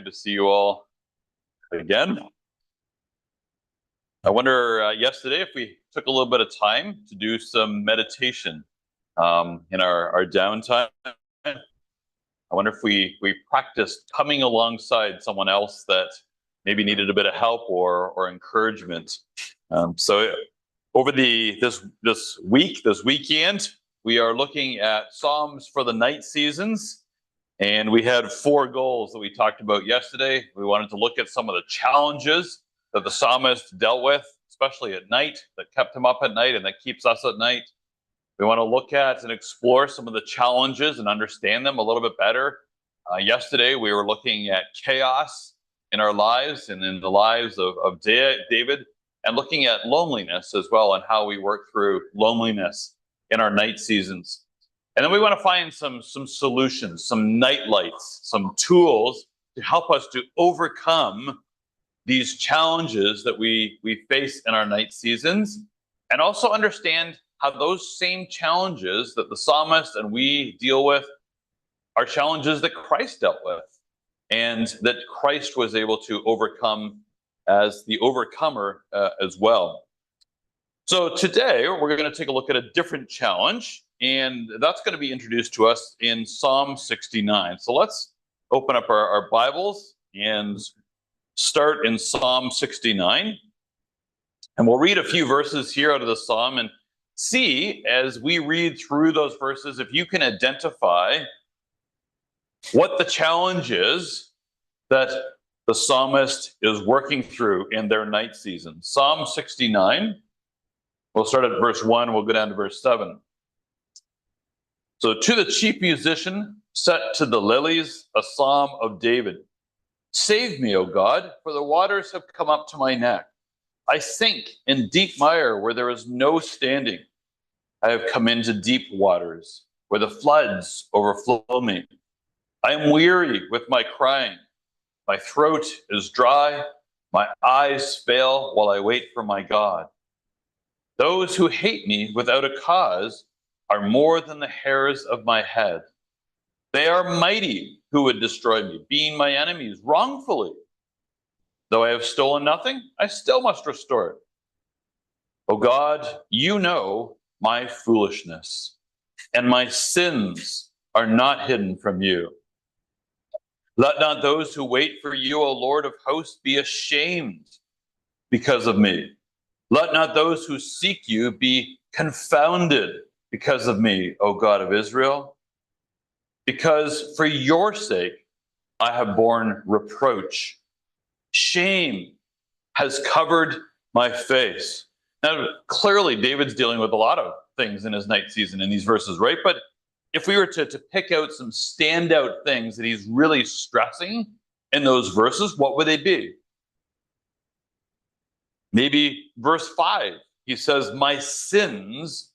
to see you all again. I wonder yesterday if we took a little bit of time to do some meditation in our downtime. I wonder if we practiced coming alongside someone else that maybe needed a bit of help or encouragement. So over this weekend, we are looking at Psalms for the night seasons. And we had 4 goals that we talked about yesterday. We wanted to look at some of the challenges that the psalmist dealt with, especially at night, that kept him up at night and that keeps us at night. We want to look at and explore some of the challenges and understand them a little bit better. Yesterday, we were looking at chaos in our lives and in the lives of David, and looking at loneliness as well and how we work through loneliness in our night seasons. And then we want to find some solutions, some night lights, some tools to help us to overcome these challenges that we face in our night seasons, and also understand how those same challenges that the psalmist and we deal with are challenges that Christ dealt with, and that Christ was able to overcome as the overcomer as well. So today we're going to take a look at a different challenge, and that's going to be introduced to us in Psalm 69. So let's open up our Bibles and start in Psalm 69. And we'll read a few verses here out of the Psalm and see, as we read through those verses, if you can identify what the challenge is that the psalmist is working through in their night season. Psalm 69, we'll start at verse 1, we'll go down to verse 7. So, to the chief musician, set to the lilies, a psalm of David. Save me, O God, for the waters have come up to my neck. I sink in deep mire where there is no standing. I have come into deep waters where the floods overflow me. I am weary with my crying. My throat is dry. My eyes fail while I wait for my God. Those who hate me without a cause are more than the hairs of my head. They are mighty who would destroy me, being my enemies wrongfully. Though I have stolen nothing, I still must restore it. O God, you know my foolishness, and my sins are not hidden from you. Let not those who wait for you, O Lord of hosts, be ashamed because of me. Let not those who seek you be confounded because of me, O God of Israel. Because for your sake I have borne reproach. Shame has covered my face. Now, clearly, David's dealing with a lot of things in his night season in these verses, right? But if we were to pick out some standout things that he's really stressing in those verses, what would they be? Maybe verse 5, he says, my sins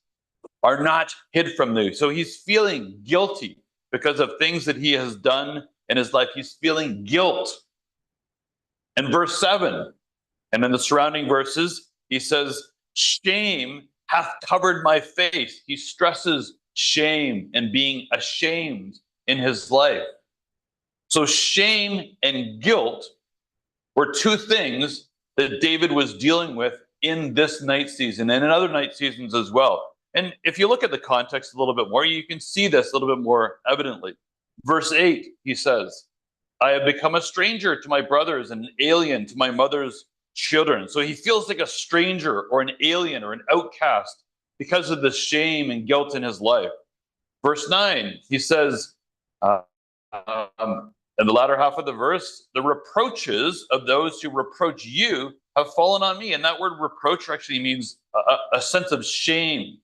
are not hid from thee. So he's feeling guilty because of things that he has done in his life. He's feeling guilt. And verse 7, and in the surrounding verses, he says, shame hath covered my face. He stresses shame and being ashamed in his life. So shame and guilt were 2 things that David was dealing with in this night season and in other night seasons as well. And if you look at the context a little bit more, you can see this a little bit more evidently. Verse 8, he says, I have become a stranger to my brothers and an alien to my mother's children. So he feels like a stranger or an alien or an outcast because of the shame and guilt in his life. Verse 9, he says, in the latter half of the verse, the reproaches of those who reproach you have fallen on me. And that word reproach actually means a sense of shame.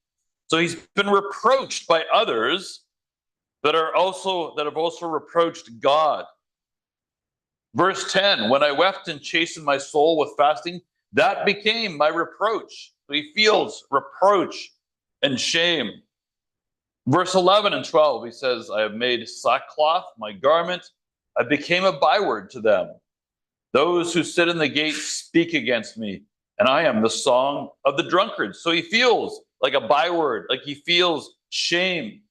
So he's been reproached by others that have also reproached God. Verse 10, when I wept and chastened my soul with fasting, that became my reproach. So he feels reproach and shame. Verse 11 and 12, he says, I have made sackcloth my garment. I became a byword to them. Those who sit in the gate speak against me, and I am the song of the drunkards. So he feels like a byword, like he feels shame.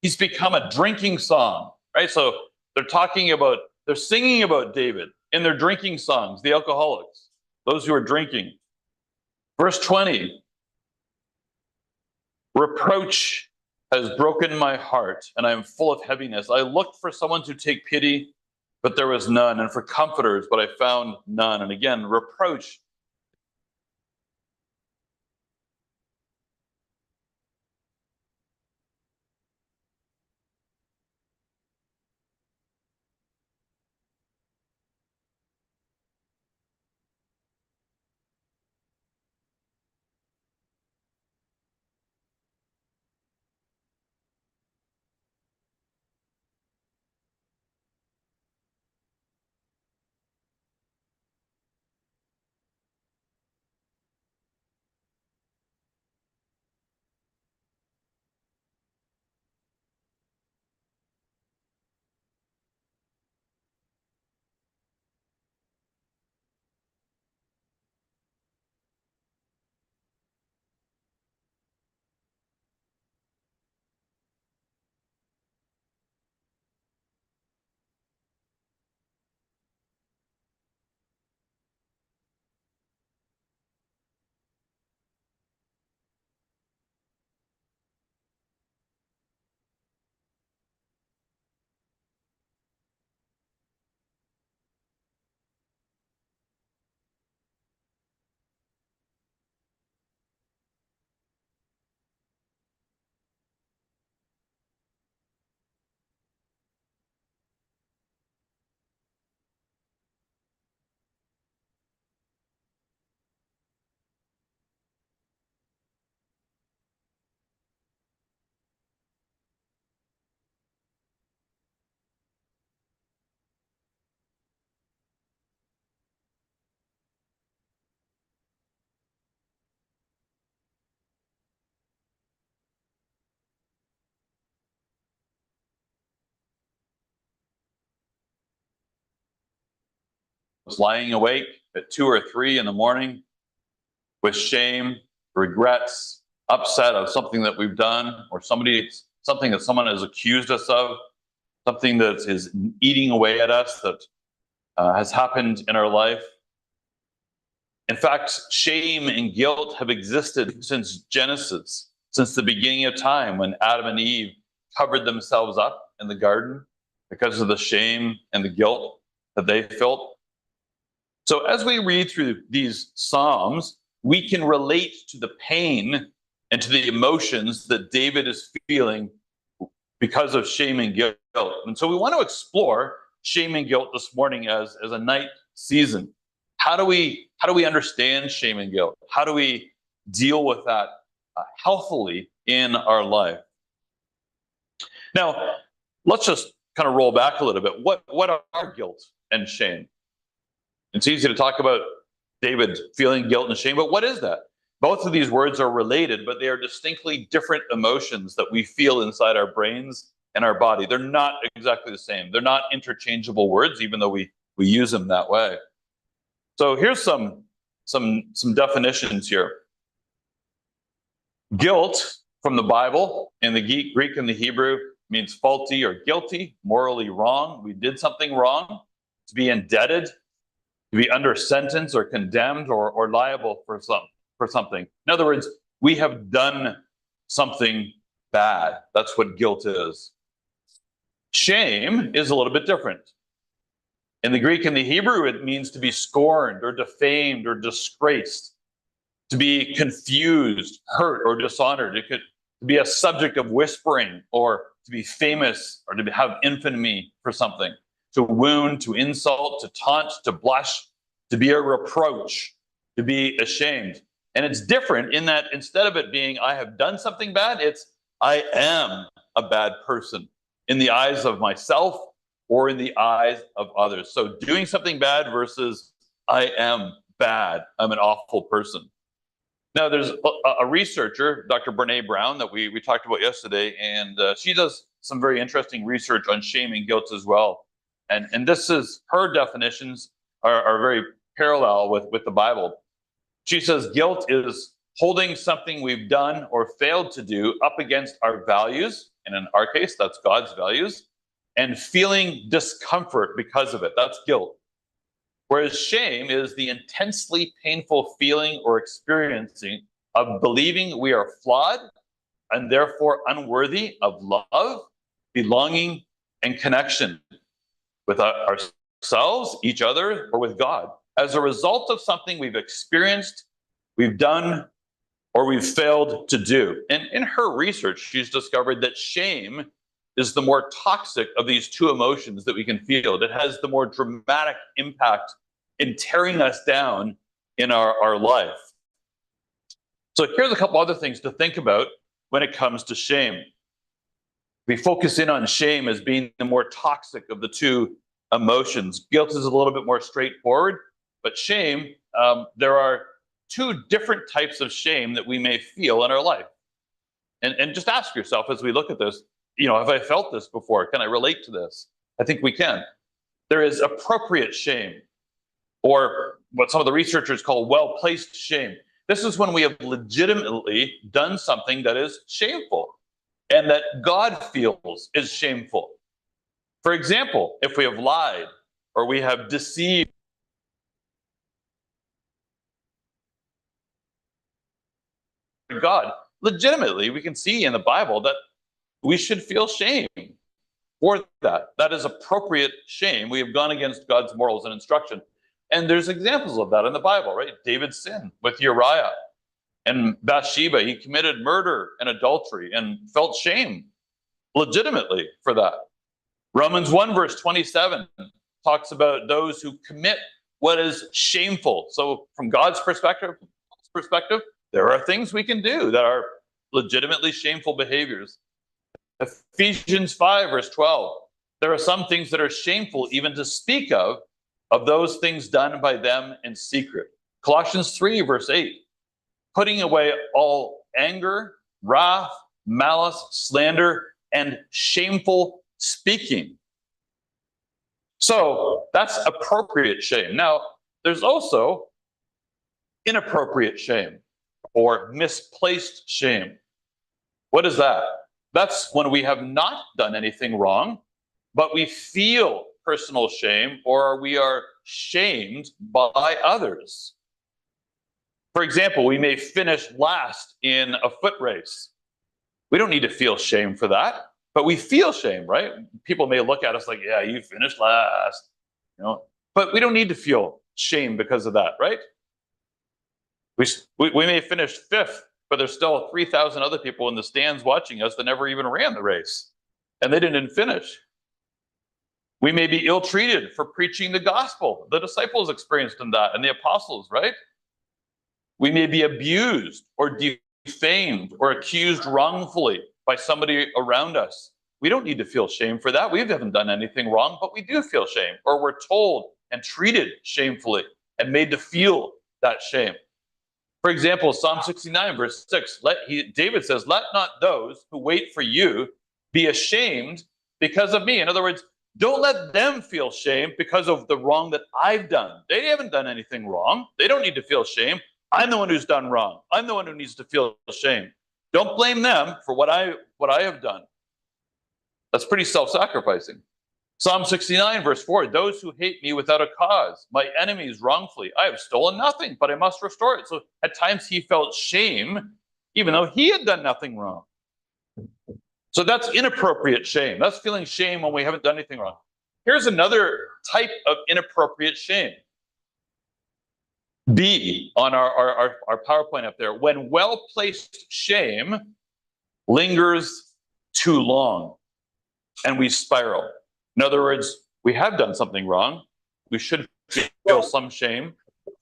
He's become a drinking song, right? So they're talking about They're singing about David in their drinking songs, the alcoholics, those who are drinking. Verse 20, reproach has broken my heart, and I am full of heaviness. I looked for someone to take pity, but there was none, and for comforters, but I found none. And again, reproach. Was lying awake at 2 or 3 in the morning with shame, regrets, upset of something that we've done, or something that someone has accused us of, something that is eating away at us that has happened in our life. In fact, shame and guilt have existed since Genesis, since the beginning of time, when Adam and Eve covered themselves up in the garden because of the shame and the guilt that they felt. So as we read through these Psalms, we can relate to the pain and to the emotions that David is feeling because of shame and guilt. And so we want to explore shame and guilt this morning as a night season. How do we understand shame and guilt? How do we deal with that healthily in our life? Now, let's just kind of roll back a little bit. What are guilt and shame? It's easy to talk about David feeling guilt and shame, but what is that? Both of these words are related, but they are distinctly different emotions that we feel inside our brains and our body. They're not exactly the same. They're not interchangeable words, even though we use them that way. So here's some definitions here. Guilt from the Bible in the Greek and the Hebrew means faulty or guilty, morally wrong. We did something wrong. To be indebted, to be under sentence or condemned or liable for something. In other words, we have done something bad. That's what guilt is. Shame is a little bit different. In the Greek and the Hebrew, it means to be scorned or defamed or disgraced, to be confused, hurt, or dishonored. It could be a subject of whispering, or to be famous, or to have infamy for something. To wound, to insult, to taunt, to blush, to be a reproach, to be ashamed. And it's different in that instead of it being, I have done something bad, it's, I am a bad person in the eyes of myself or in the eyes of others. So doing something bad versus I am bad, I'm an awful person. Now, there's a researcher, Dr. Brene Brown, that we talked about yesterday, and she does some very interesting research on shame and guilt as well. And this is, her definitions are very parallel with the Bible. She says guilt is holding something we've done or failed to do up against our values, and in our case, that's God's values, and feeling discomfort because of it. That's guilt. Whereas shame is the intensely painful feeling or experiencing of believing we are flawed and therefore unworthy of love, belonging, and connection with ourselves, each other, or with God, as a result of something we've experienced, we've done, or we've failed to do. And in her research, she's discovered that shame is the more toxic of these two emotions that we can feel. It has the more dramatic impact in tearing us down in our life. So here's a couple other things to think about when it comes to shame. We focus in on shame as being the more toxic of the two emotions. Guilt is a little bit more straightforward, but shame, there are two different types of shame that we may feel in our life. And just ask yourself as we look at this, have I felt this before? Can I relate to this? I think we can. There is appropriate shame, or what some of the researchers call well-placed shame. This is when we have legitimately done something that is shameful and that God feels is shameful. For example, if we have lied or we have deceived God, legitimately, we can see in the Bible that we should feel shame for that. That is appropriate shame. We have gone against God's morals and instruction. And there's examples of that in the Bible, right? David sinned with Uriah and Bathsheba. He committed murder and adultery and felt shame legitimately for that. Romans 1 verse 27 talks about those who commit what is shameful. So from God's perspective, there are things we can do that are legitimately shameful behaviors. Ephesians 5 verse 12, there are some things that are shameful even to speak of those things done by them in secret. Colossians 3 verse 8, putting away all anger, wrath, malice, slander, and shameful speaking. So that's appropriate shame. Now, there's also inappropriate shame or misplaced shame. What is that? That's when we have not done anything wrong, but we feel personal shame or we are shamed by others. For example, we may finish last in a foot race. We don't need to feel shame for that, but we feel shame, right? People may look at us like, yeah, you finished last, but we don't need to feel shame because of that, right? We may finish fifth, but there's still 3,000 other people in the stands watching us that never even ran the race, and they didn't finish. We may be ill-treated for preaching the gospel. The disciples experienced in that, and the apostles, right? We may be abused or defamed or accused wrongfully by somebody around us. We don't need to feel shame for that. We haven't done anything wrong, but we do feel shame, or we're told and treated shamefully and made to feel that shame. For example, Psalm 69 verse 6, David says, let not those who wait for you be ashamed because of me. In other words, don't let them feel shame because of the wrong that I've done. They haven't done anything wrong. They don't need to feel shame. I'm the one who's done wrong. I'm the one who needs to feel shame. Don't blame them for what I have done. That's pretty self-sacrificing. Psalm 69 verse 4, those who hate me without a cause, my enemies wrongfully, I have stolen nothing, but I must restore it. So at times he felt shame, even though he had done nothing wrong. So that's inappropriate shame. That's feeling shame when we haven't done anything wrong. Here's another type of inappropriate shame. B on our PowerPoint up there. When well-placed shame lingers too long and we spiral. In other words, we have done something wrong. We should feel some shame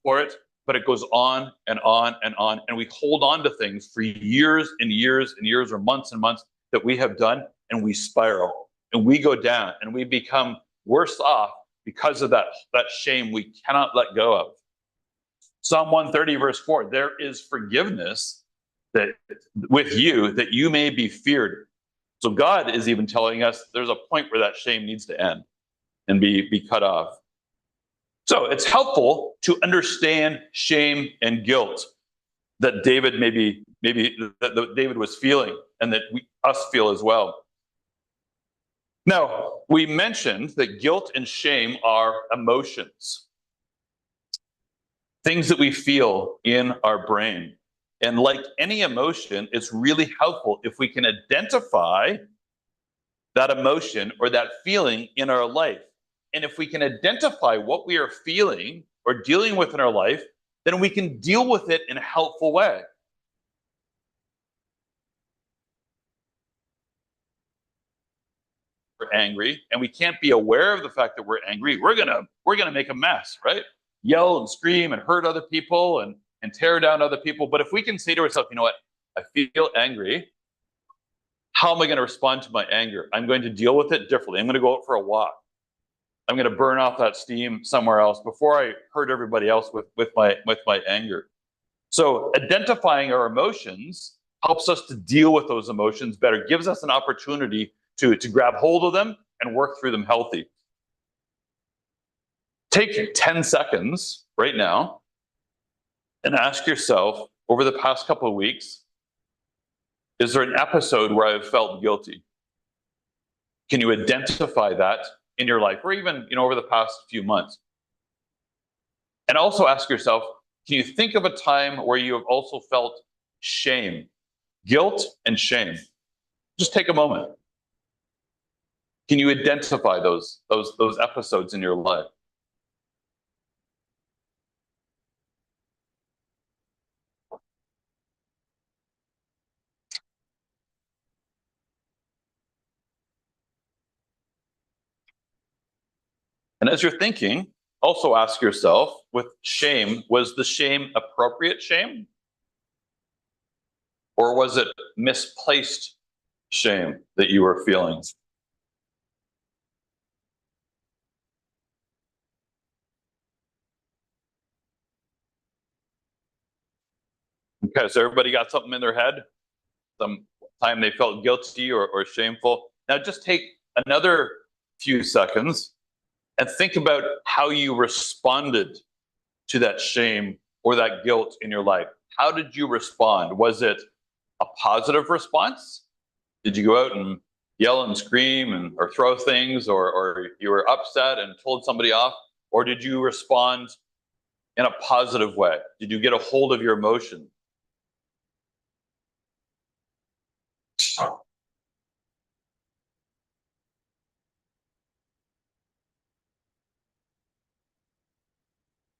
for it, but it goes on and on and on. And we hold on to things for years and years and years or months and months that we have done, and we spiral and we go down and we become worse off because of that shame we cannot let go of. Psalm 130 verse 4, there is forgiveness that with you that you may be feared. So God is even telling us there's a point where that shame needs to end and be cut off. So it's helpful to understand shame and guilt that David that David was feeling and that us feel as well. Now, we mentioned that guilt and shame are emotions, things that we feel in our brain. And like any emotion, it's really helpful if we can identify that emotion or that feeling in our life. And if we can identify what we are feeling or dealing with in our life, then we can deal with it in a helpful way. We're angry and we can't be aware of the fact that we're angry, we're gonna make a mess, right? Yell and scream and hurt other people and tear down other people. But if we can say to ourselves, you know what, I feel angry. How am I going to respond to my anger? I'm going to deal with it differently. I'm going to go out for a walk. I'm going to burn off that steam somewhere else before I hurt everybody else with my anger. So identifying our emotions helps us to deal with those emotions better, gives us an opportunity to grab hold of them and work through them healthy. Take 10 seconds right now and ask yourself, over the past couple of weeks, is there an episode where I've felt guilty? Can you identify that in your life, or even over the past few months? And also ask yourself, can you think of a time where you have also felt shame, guilt and shame? Just take a moment. Can you identify those episodes in your life? And as you're thinking, also ask yourself, with shame, was the shame appropriate shame? Or was it misplaced shame that you were feeling? Okay, so everybody got something in their head? Some time they felt guilty or shameful. Now just take another few seconds and think about how you responded to that shame or that guilt in your life. How did you respond? Was it a positive response? Did you go out and yell and scream or throw things, or you were upset and told somebody off? Or did you respond in a positive way? Did you get a hold of your emotion?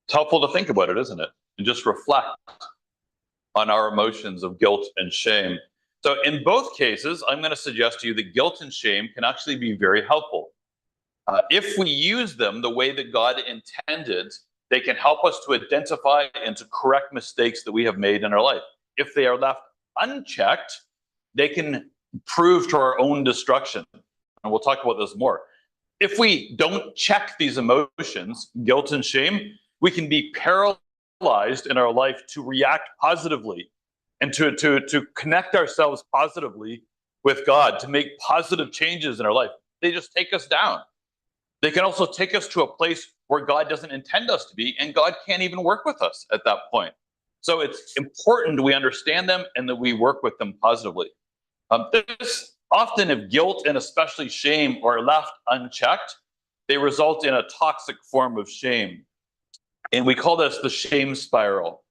It's helpful to think about it, isn't it? And just reflect on our emotions of guilt and shame. So in both cases, I'm going to suggest to you that guilt and shame can actually be very helpful. If we use them the way that God intended, they can help us to identify and to correct mistakes that we have made in our life. If they are left unchecked, they can prove to our own destruction. And we'll talk about this more. If we don't check these emotions, guilt and shame, we can be paralyzed in our life to react positively and to connect ourselves positively with God, to make positive changes in our life. They just take us down. They can also take us to a place where God doesn't intend us to be, and God can't even work with us at that point. So it's important we understand them and that we work with them positively. This often, if guilt and especially shame are left unchecked, they result in a toxic form of shame. And we call this the shame spiral.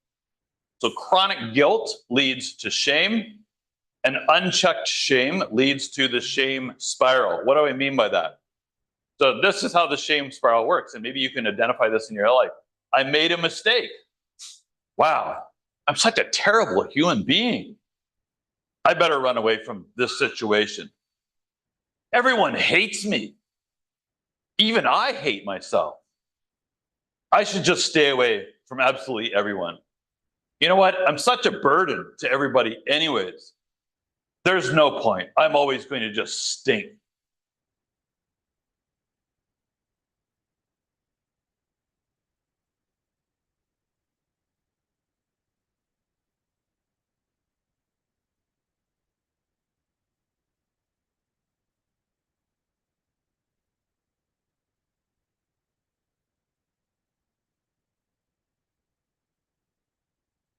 So chronic guilt leads to shame, and unchecked shame leads to the shame spiral. What do I mean by that? So this is how the shame spiral works, and maybe you can identify this in your life. I made a mistake. Wow, I'm such a terrible human being. I better run away from this situation. Everyone hates me. Even I hate myself. I should just stay away from absolutely everyone. You know what? I'm such a burden to everybody anyways. There's no point. I'm always going to just stink.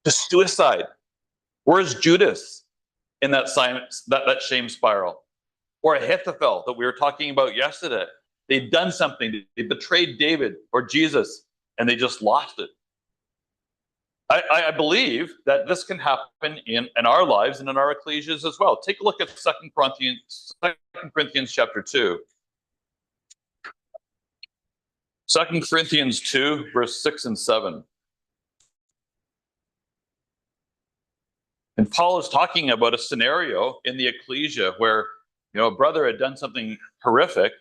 To suicide. Where's Judas in that shame spiral? or Ahithophel that we were talking about yesterday. They'd done something, they betrayed David or Jesus, and they just lost it. I believe that this can happen in our lives and in our ecclesias as well. Take a look at 2 Corinthians chapter 2. 2 Corinthians 2, verse 6 and 7. And Paul is talking about a scenario in the ecclesia where, a brother had done something horrific,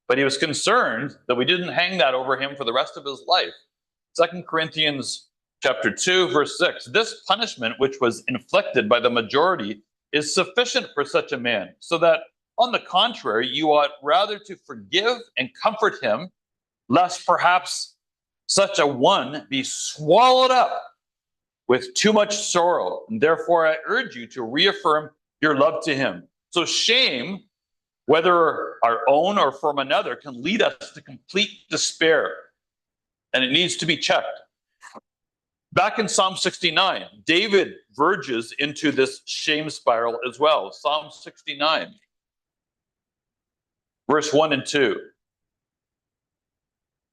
but he was concerned that we didn't hang that over him for the rest of his life. 2 Corinthians chapter 2, verse 6. This punishment, which was inflicted by the majority, is sufficient for such a man, so that, on the contrary, you ought rather to forgive and comfort him, lest perhaps such a one be swallowed up with too much sorrow. And therefore, I urge you to reaffirm your love to him. So shame, whether our own or from another, can lead us to complete despair, and it needs to be checked. Back in Psalm 69, David verges into this shame spiral as well. Psalm 69, verse 1 and 2.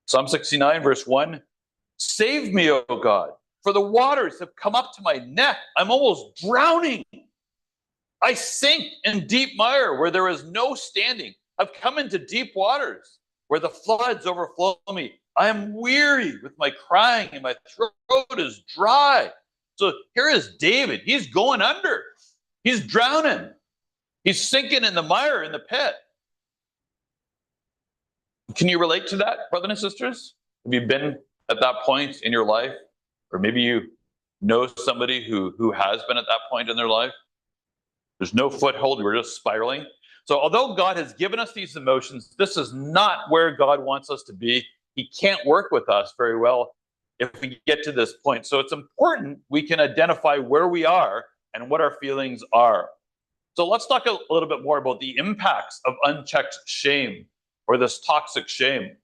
Psalm 69, verse 1. Save me, O God, for the waters have come up to my neck. I'm almost drowning. I sink in deep mire where there is no standing. I've come into deep waters where the floods overflow me. I am weary with my crying and my throat is dry. So here is David. He's going under. He's drowning. He's sinking in the mire in the pit. Can you relate to that, brothers and sisters? Have you been at that point in your life? Or maybe you know somebody who has been at that point in their life? There's no foothold. We're just spiraling. So although God has given us these emotions, this is not where God wants us to be. He can't work with us very well if we get to this point. So it's important we can identify where we are and what our feelings are. So let's talk a little bit more about the impacts of unchecked shame, or this toxic shame.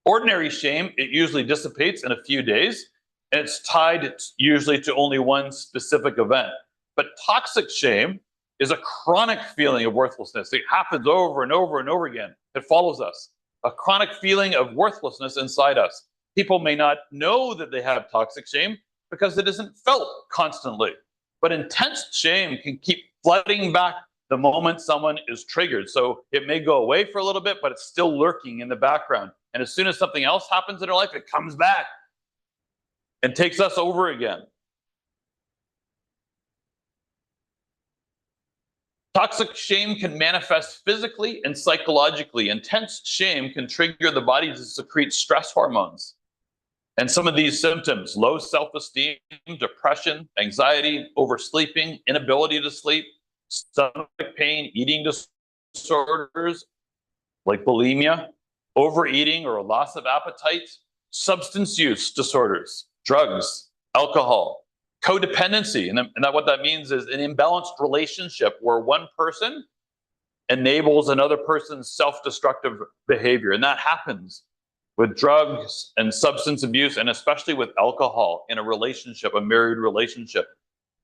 Ordinary shame, it usually dissipates in a few days, and it's tied usually to only one specific event. But toxic shame is a chronic feeling of worthlessness. It happens over and over and over again. It follows us. A chronic feeling of worthlessness inside us. People may not know that they have toxic shame because it isn't felt constantly. But intense shame can keep flooding back the moment someone is triggered. So it may go away for a little bit, but it's still lurking in the background. And as soon as something else happens in our life, it comes back and takes us over again. Toxic shame can manifest physically and psychologically. Intense shame can trigger the body to secrete stress hormones. And some of these symptoms: low self-esteem, depression, anxiety, oversleeping, inability to sleep, stomach pain, eating disorders like bulimia, overeating or a loss of appetite, substance use disorders, drugs, alcohol, codependency. And that what that means is an imbalanced relationship where one person enables another person's self-destructive behavior. And that happens with drugs and substance abuse, and especially with alcohol in a relationship, a married relationship.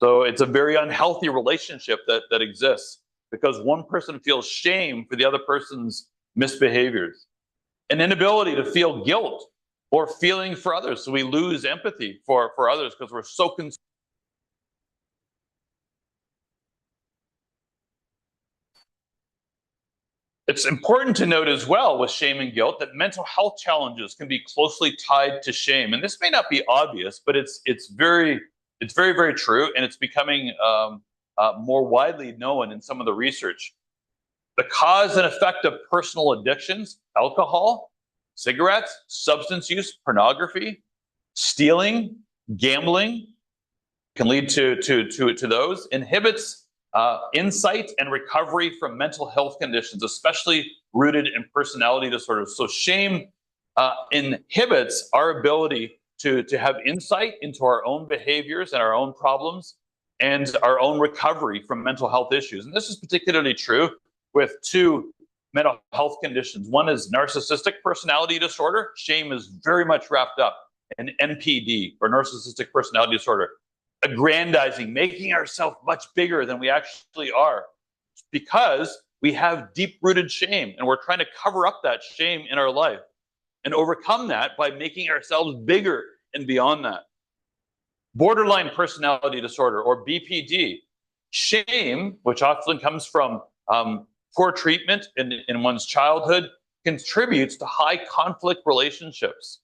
So it's a very unhealthy relationship that exists because one person feels shame for the other person's misbehaviors. An inability to feel guilt or feeling for others. So we lose empathy for others because we're so concerned. It's important to note as well with shame and guilt that mental health challenges can be closely tied to shame. And this may not be obvious, but it's very, very true. And it's becoming more widely known in some of the research. The cause and effect of personal addictions: alcohol, cigarettes, substance use, pornography, stealing, gambling can lead to those. Inhibits insight and recovery from mental health conditions, especially rooted in personality disorders. So shame inhibits our ability to have insight into our own behaviors and our own problems and our own recovery from mental health issues. And this is particularly true with two mental health conditions. One is narcissistic personality disorder. Shame is very much wrapped up in NPD, or narcissistic personality disorder. Aggrandizing, making ourselves much bigger than we actually are. because we have deep-rooted shame, and we're trying to cover up that shame in our life and overcome that by making ourselves bigger and beyond that. Borderline personality disorder, or BPD. Shame, which often comes from poor treatment in one's childhood, contributes to high conflict relationships.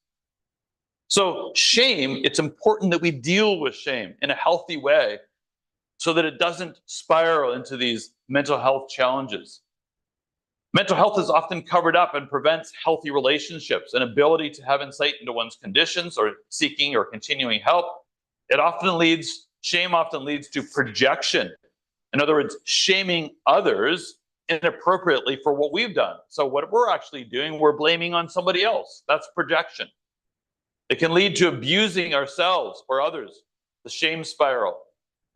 So shame, it's important that we deal with shame in a healthy way so that it doesn't spiral into these mental health challenges. Mental health is often covered up and prevents healthy relationships and ability to have insight into one's conditions or seeking or continuing help. Shame often leads to projection. In other words, shaming others inappropriately for what we've done. So what we're actually doing, we're blaming on somebody else. That's projection. It can lead to abusing ourselves or others, the shame spiral.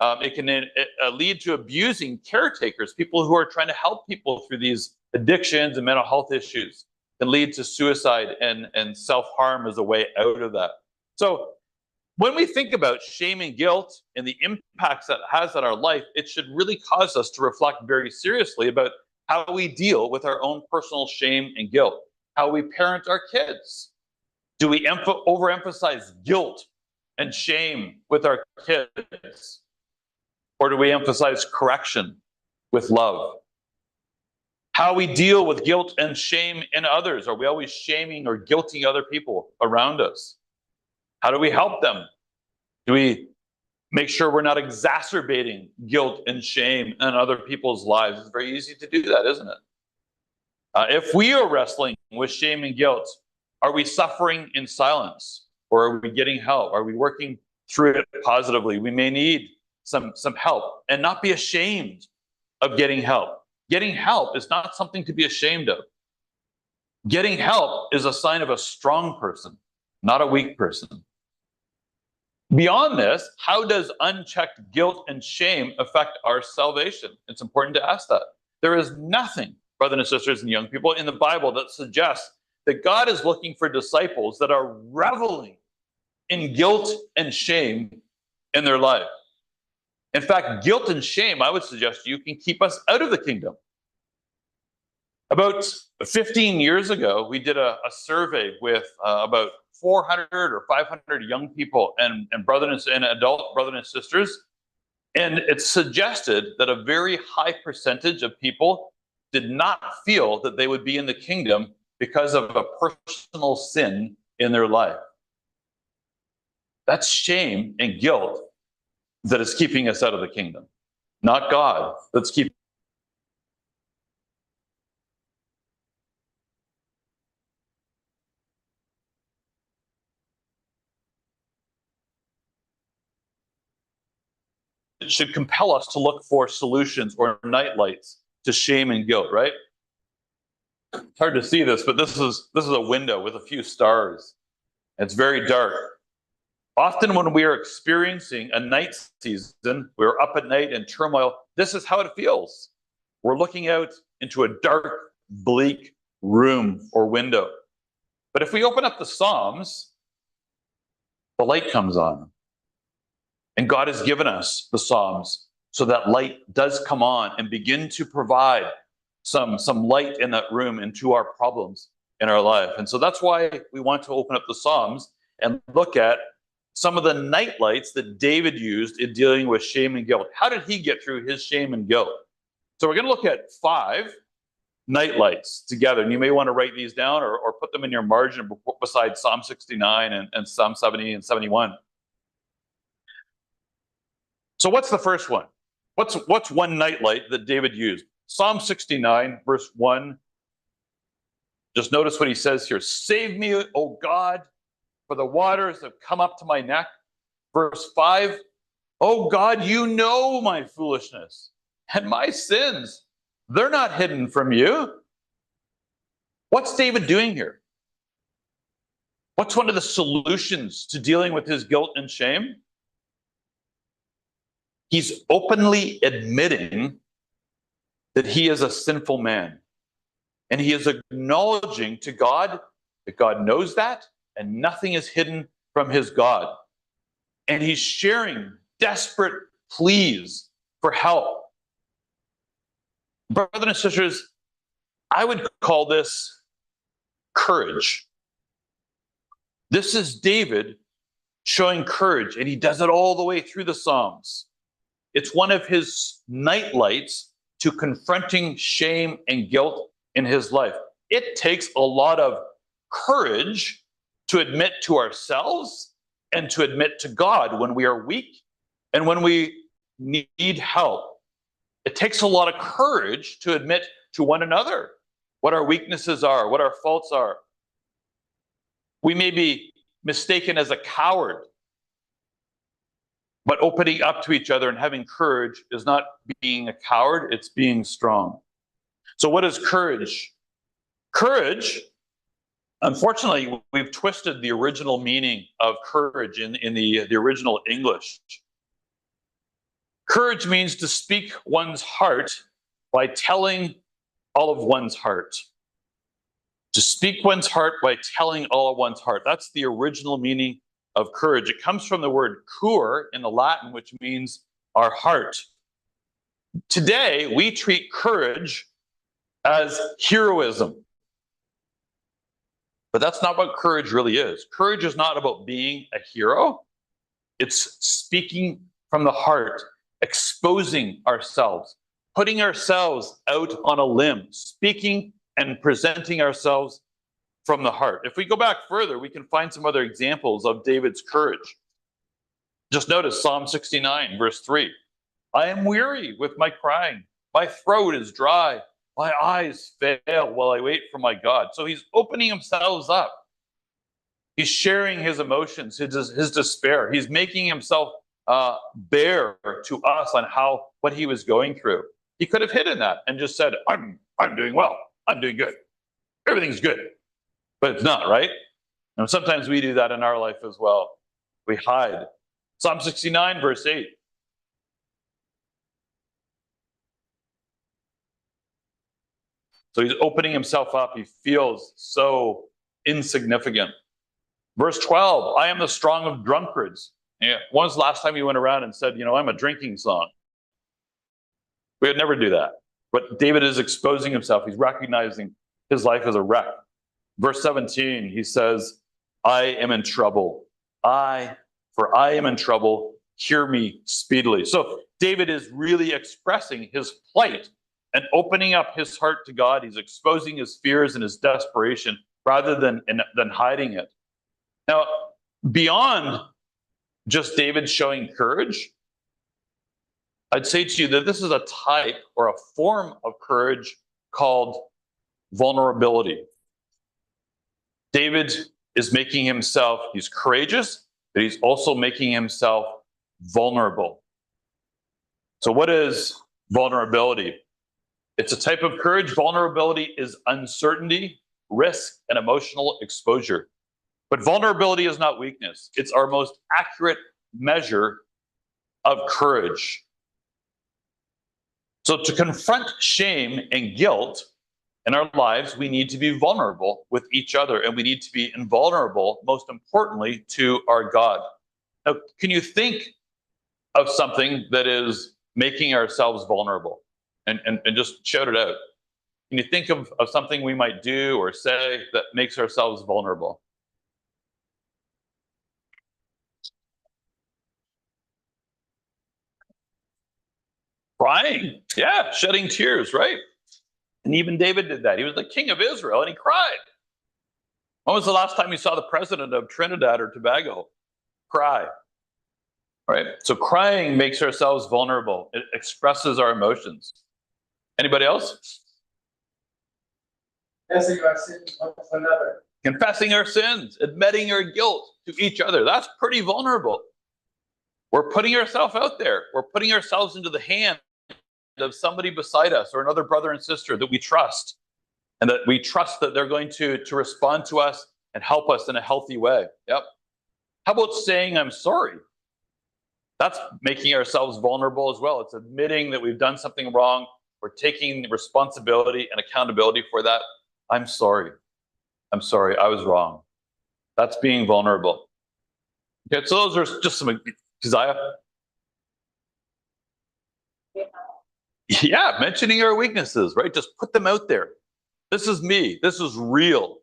It can lead to abusing caretakers, people who are trying to help people through these addictions and mental health issues. It can lead to suicide and self-harm as a way out of that. So when we think about shame and guilt and the impacts that it has on our life, it should really cause us to reflect very seriously about how we deal with our own personal shame and guilt, how we parent our kids. Do we overemphasize guilt and shame with our kids? Or do we emphasize correction with love? How we deal with guilt and shame in others. Are we always shaming or guilting other people around us? How do we help them? Do we make sure we're not exacerbating guilt and shame in other people's lives? It's very easy to do that, isn't it? If we are wrestling with shame and guilt, are we suffering in silence? Or are we getting help? Are we working through it positively? We may need some help and not be ashamed of getting help. Getting help is not something to be ashamed of. Getting help is a sign of a strong person, not a weak person. Beyond this, how does unchecked guilt and shame affect our salvation? It's important to ask that. There is nothing, brothers and sisters and young people, in the Bible that suggests that God is looking for disciples that are reveling in guilt and shame in their life. In fact, guilt and shame, I would suggest to you, can keep us out of the kingdom. About 15 years ago, we did a survey with about 400 or 500 young people and adult brothers and sisters. And it suggested that a very high percentage of people did not feel that they would be in the kingdom because of a personal sin in their life. That's shame and guilt that is keeping us out of the kingdom, not God that's keeping. It should compel us to look for solutions or nightlights to shame and guilt, right? It's hard to see this, but this is a window with a few stars. It's very dark. Often when we are experiencing a night season, we're up at night in turmoil, this is how it feels. We're looking out into a dark, bleak room or window. But if we open up the Psalms, the light comes on. And God has given us the Psalms so that light does come on and begin to provide some light in that room into our problems in our life. And so that's why we want to open up the Psalms and look at some of the night lights that David used in dealing with shame and guilt. How did he get through his shame and guilt? So we're going to look at 5 night lights together. And you may want to write these down or put them in your margin beside Psalm 69 and Psalm 70 and 71. So what's the first one? What's one nightlight that David used? Psalm 69, verse 1. Just notice what he says here. Save me, O God, for the waters have come up to my neck. Verse 5. O God, you know my foolishness and my sins. They're not hidden from you. What's David doing here? What's one of the solutions to dealing with his guilt and shame? He's openly admitting that he is a sinful man. And he is acknowledging to God that God knows that and nothing is hidden from his God. And he's sharing desperate pleas for help. Brothers and sisters, I would call this courage. This is David showing courage, and he does it all the way through the Psalms. It's one of his nightlights to confronting shame and guilt in his life. It takes a lot of courage to admit to ourselves and to admit to God when we are weak and when we need help. It takes a lot of courage to admit to one another what our weaknesses are, what our faults are. We may be mistaken as a coward, but opening up to each other and having courage is not being a coward, it's being strong. So what is courage? Courage, unfortunately, we've twisted the original meaning of courage in the original English. Courage means to speak one's heart by telling all of one's heart. To speak one's heart by telling all of one's heart. That's the original meaning of courage. It comes from the word cur in the Latin, which means our heart. Today, we treat courage as heroism. But that's not what courage really is. Courage is not about being a hero. It's speaking from the heart, exposing ourselves, putting ourselves out on a limb, speaking and presenting ourselves from the heart. If we go back further, we can find some other examples of David's courage. Just notice Psalm 69, verse 3. I am weary with my crying. My throat is dry. My eyes fail while I wait for my God. So he's opening himself up. He's sharing his emotions, his despair. He's making himself bare to us on what he was going through. He could have hidden that and just said, I'm doing well. I'm doing good. Everything's good. But it's not, right? And sometimes we do that in our life as well. We hide. Psalm 69, verse 8. So he's opening himself up. He feels so insignificant. Verse 12, I am the strong of drunkards. Yeah. When was the last time you went around and said, I'm a drinking song? We would never do that. But David is exposing himself. He's recognizing his life as a wreck. Verse 17, he says, I am in trouble. For I am in trouble. Hear me speedily. So David is really expressing his plight and opening up his heart to God. He's exposing his fears and his desperation rather than hiding it. Now, beyond just David showing courage, I'd say to you that this is a type or a form of courage called vulnerability. David is making himself, he's courageous, but he's also making himself vulnerable. So what is vulnerability? It's a type of courage. Vulnerability is uncertainty, risk, and emotional exposure. But vulnerability is not weakness. It's our most accurate measure of courage. So to confront shame and guilt in our lives, we need to be vulnerable with each other, and we need to be invulnerable, most importantly, to our God. Now, can you think of something that is making ourselves vulnerable? And just shout it out. Can you think of something we might do or say that makes ourselves vulnerable? Crying. Yeah, shedding tears, right? And even David did that. He was the king of Israel and he cried. When was the last time you saw the president of Trinidad or Tobago cry? Right? So crying makes ourselves vulnerable. It expresses our emotions. Anybody else? Confessing our sins one to another. Confessing our sins, admitting our guilt to each other. That's pretty vulnerable. We're putting ourselves out there. We're putting ourselves into the hand of somebody beside us or another brother and sister that we trust, and that we trust that they're going to respond to us and help us in a healthy way. Yep. How about saying I'm sorry? That's making ourselves vulnerable as well. It's admitting that we've done something wrong. We're taking responsibility and accountability for that. I'm sorry. I'm sorry. I was wrong. That's being vulnerable. Okay, so those are just some. Keziah? Yeah, mentioning our weaknesses, right? Just put them out there. This is me. This is real.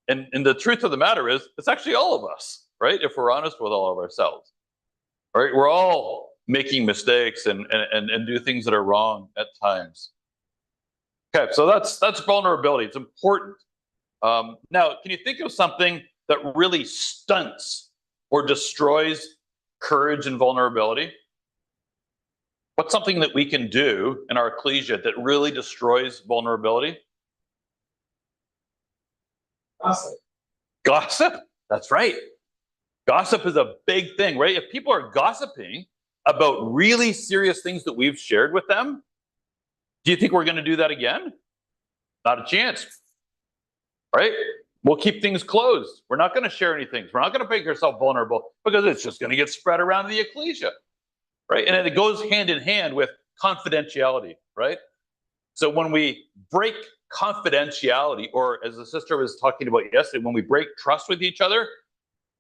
And the truth of the matter is, it's actually all of us, right? If we're honest with all of ourselves, right? We're all making mistakes and do things that are wrong at times. Okay, so that's vulnerability. It's important. Now, can you think of something that really stunts or destroys courage and vulnerability? What's something that we can do in our ecclesia that really destroys vulnerability? Gossip. Gossip. That's right. Gossip is a big thing, right? If people are gossiping about really serious things that we've shared with them, do you think we're going to do that again? Not a chance, right? We'll keep things closed. We're not going to share anything. We're not going to make ourselves vulnerable because it's just going to get spread around the ecclesia, right? And it goes hand in hand with confidentiality, right? So when we break confidentiality, or as the sister was talking about yesterday, when we break trust with each other,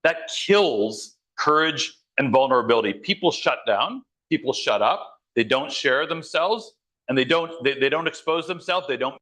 that kills courage and vulnerability. People shut down, people shut up, they don't share themselves, and they don't expose themselves, they don't.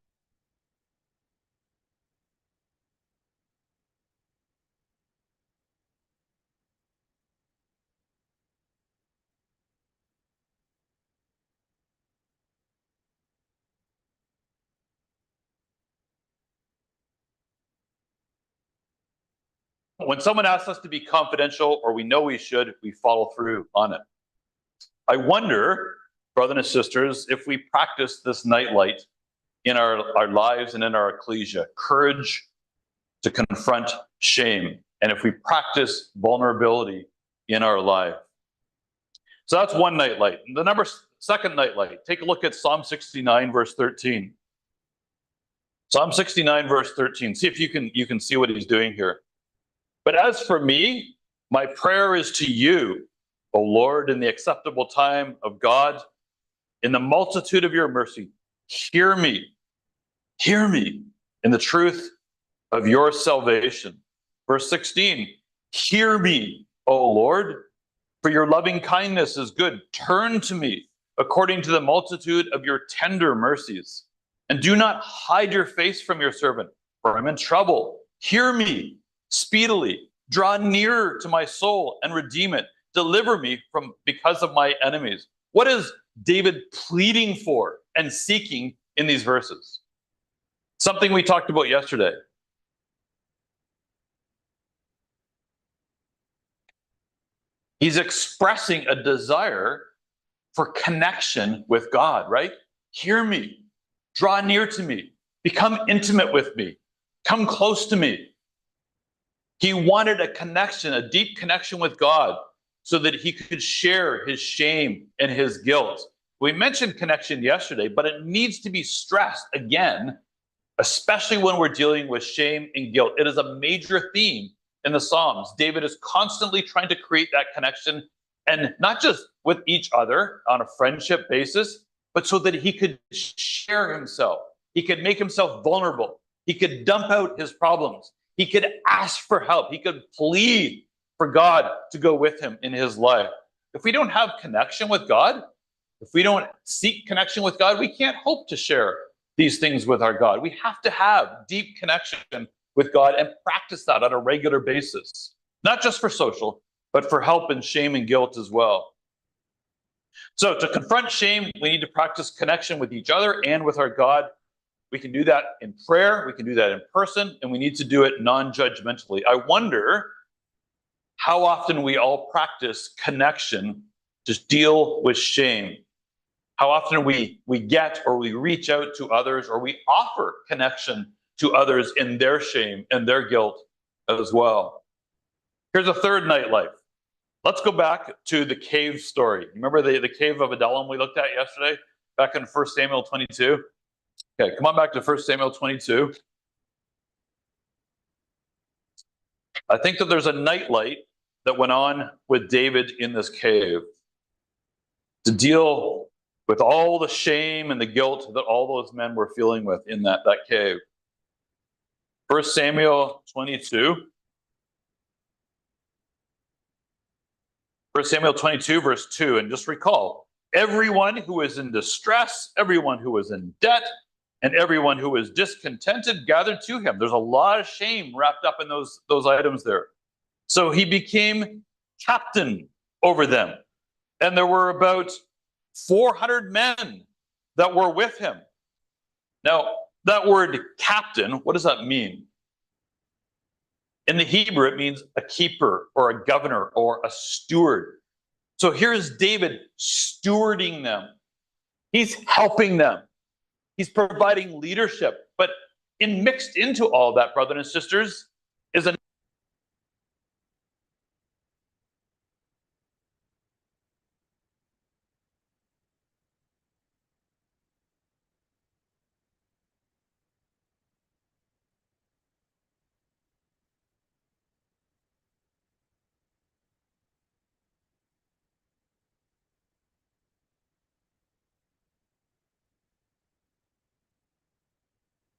When someone asks us to be confidential, or we know we should, we follow through on it. I wonder, brothers and sisters, if we practice this nightlight in our lives and in our ecclesia, courage to confront shame, and if we practice vulnerability in our life. So that's one nightlight. The second nightlight, take a look at Psalm 69, verse 13. Psalm 69, verse 13. See if you can see what he's doing here. But as for me, my prayer is to you, O Lord, in the acceptable time of God, in the multitude of your mercy. Hear me in the truth of your salvation. Verse 16, hear me, O Lord, for your loving kindness is good. Turn to me according to the multitude of your tender mercies. And do not hide your face from your servant, for I'm in trouble. Hear me speedily. Draw near to my soul and redeem it. Deliver me from because of my enemies. What is David pleading for and seeking in these verses? Something we talked about yesterday. He's expressing a desire for connection with God, right? Hear me, draw near to me, become intimate with me, come close to me. He wanted a connection, a deep connection with God, so that he could share his shame and his guilt. We mentioned connection yesterday, but it needs to be stressed again, especially when we're dealing with shame and guilt. It is a major theme in the Psalms. David is constantly trying to create that connection, and not just with each other on a friendship basis, but so that he could share himself. He could make himself vulnerable. He could dump out his problems. He could ask for help. He could plead for God to go with him in his life. If we don't have connection with God, if we don't seek connection with God, we can't hope to share these things with our God. We have to have deep connection with God and practice that on a regular basis, not just for social, but for help in shame and guilt as well. So to confront shame, we need to practice connection with each other and with our God. We can do that in prayer, we can do that in person, and we need to do it non-judgmentally. I wonder how often we all practice connection to deal with shame. How often we get or we reach out to others, or we offer connection to others in their shame and their guilt as well. Here's a third nightlight. Let's go back to the cave story. Remember the cave of Adullam we looked at yesterday, back in 1 Samuel 22? Okay, come on back to 1 Samuel 22. I think that there's a nightlight that went on with David in this cave to deal with all the shame and the guilt that all those men were feeling with in that cave. 1 Samuel 22. 1 Samuel 22, verse 2. And just recall, everyone who is in distress, everyone who is in debt, and everyone who is discontented gathered to him. There's a lot of shame wrapped up in those items there. So he became captain over them. And there were about 400 men that were with him. Now, that word captain, what does that mean? In the Hebrew, it means a keeper or a governor or a steward. So here's David stewarding them. He's helping them. He's providing leadership. But mixed into all that, brothers and sisters, is a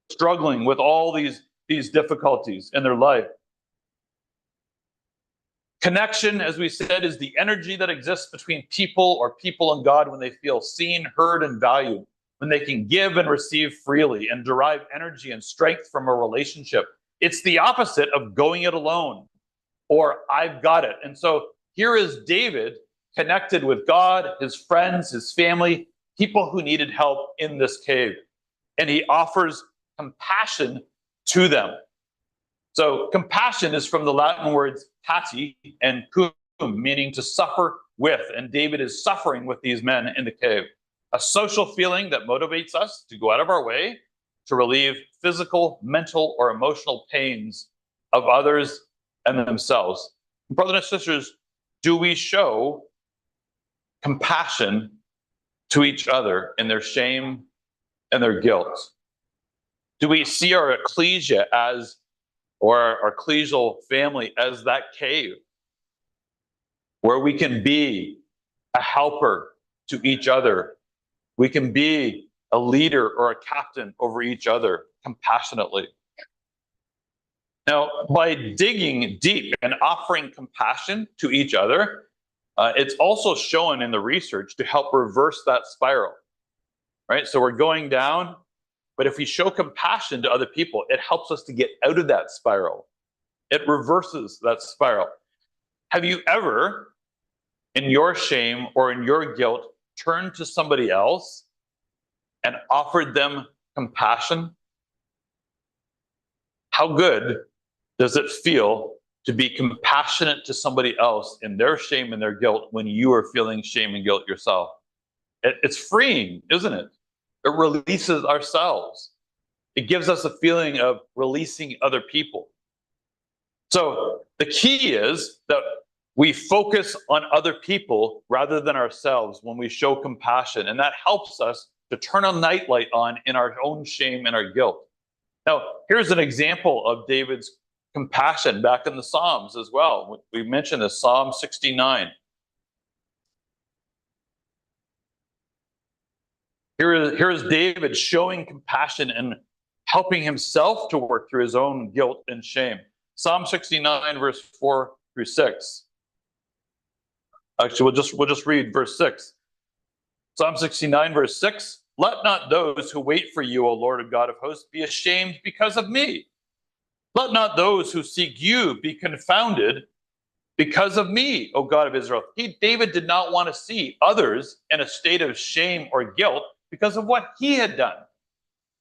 struggling with all these difficulties in their life. Connection, as we said, is the energy that exists between people or people and God when they feel seen, heard, and valued, when they can give and receive freely and derive energy and strength from a relationship. It's the opposite of going it alone or I've got it. And so here is David connected with God, his friends, his family, people who needed help in this cave. And he offers compassion to them. So compassion is from the Latin words pati and cum, meaning to suffer with. And David is suffering with these men in the cave. A social feeling that motivates us to go out of our way to relieve physical, mental, or emotional pains of others and themselves. Brothers and sisters, do we show compassion to each other in their shame and their guilt? Do we see our ecclesia as, or our ecclesial family as that cave where we can be a helper to each other? We can be a leader or a captain over each other compassionately. Now, by digging deep and offering compassion to each other, it's also shown in the research to help reverse that spiral, right? So we're going down, but if we show compassion to other people, it helps us to get out of that spiral. It reverses that spiral. Have you ever, in your shame or in your guilt, turned to somebody else and offered them compassion? How good does it feel to be compassionate to somebody else in their shame and their guilt when you are feeling shame and guilt yourself? It's freeing, isn't it? It releases ourselves. It gives us a feeling of releasing other people. So the key is that we focus on other people rather than ourselves when we show compassion. And that helps us to turn a nightlight on in our own shame and our guilt. Now, here's an example of David's compassion back in the Psalms as well. We mentioned this, Psalm 69. Here is David showing compassion and helping himself to work through his own guilt and shame. Psalm 69, verse 4 through 6. Actually, we'll just read verse 6. Psalm 69, verse 6. Let not those who wait for you, O Lord God of hosts, be ashamed because of me. Let not those who seek you be confounded because of me, O God of Israel. David did not want to see others in a state of shame or guilt because of what he had done.